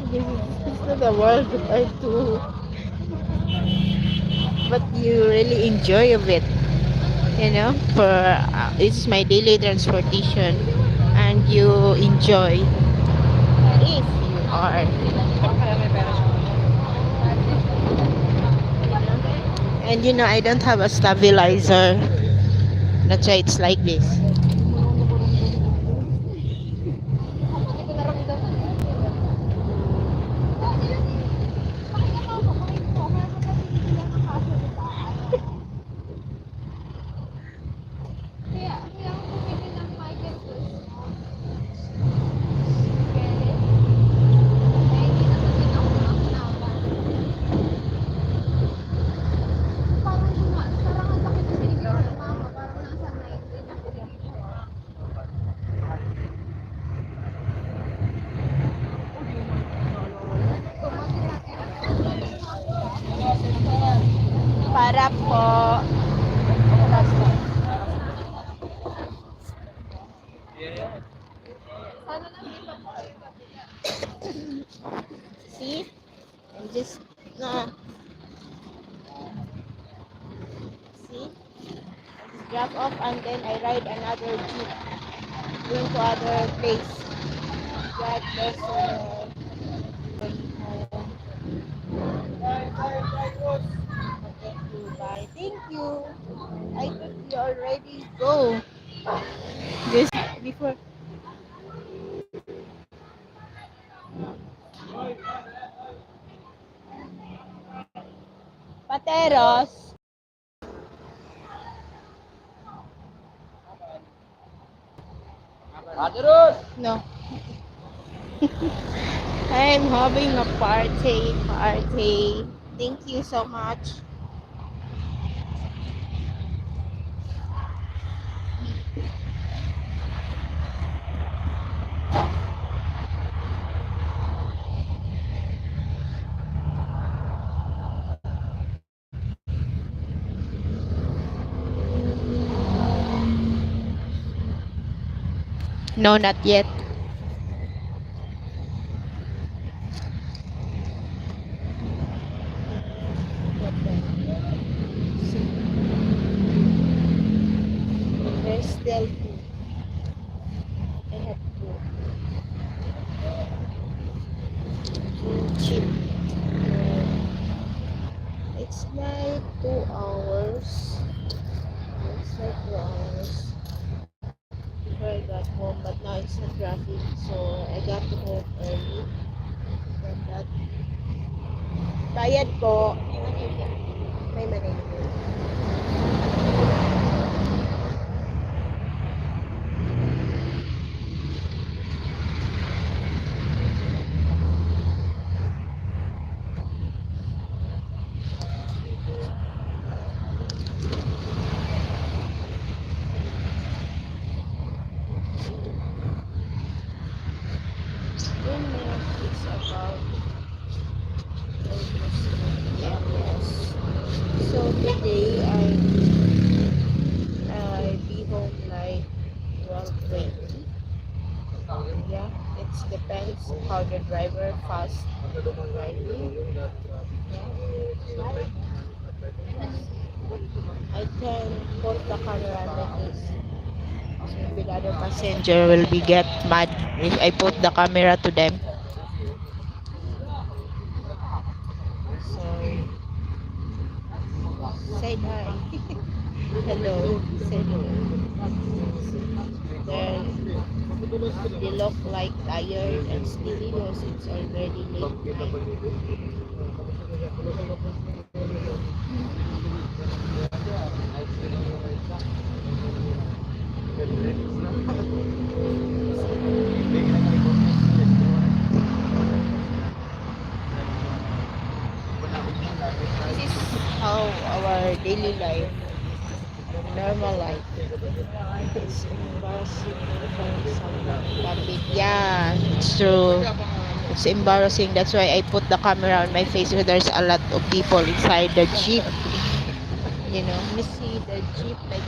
This is not a World War II, but you really enjoy of it. For this is my daily transportation, and you enjoy if you are. And I don't have a stabilizer. That's why it's like this. Para po. See? I'm just no. See? I just drop off and then I ride another jeep going to other place. That person. Bye. Thank you. I thought you already go. This before. Pateros. No. I'm having a party. Thank you so much. No, not yet. There's still two. I have two cheap. It's like 2 hours. It's like 2 hours before I got home, but now it's not traffic, so I got to home early. From that, bayad ko. May money. It's about almost 20 hours. So today I be home like 12:20. Yeah, it depends how the driver fast driving. Yeah. I can put the camera like this. So maybe the other passenger will be get mad if I put the camera to them. So say hi. Hello. Say hello. They look like tired and sleepy because it's already late night. This is how our daily life, normal life. It's embarrassing to find someone topic. Yeah, it's true. It's embarrassing. That's why I put the camera on my face because there's a lot of people inside the jeep. You see the jeep like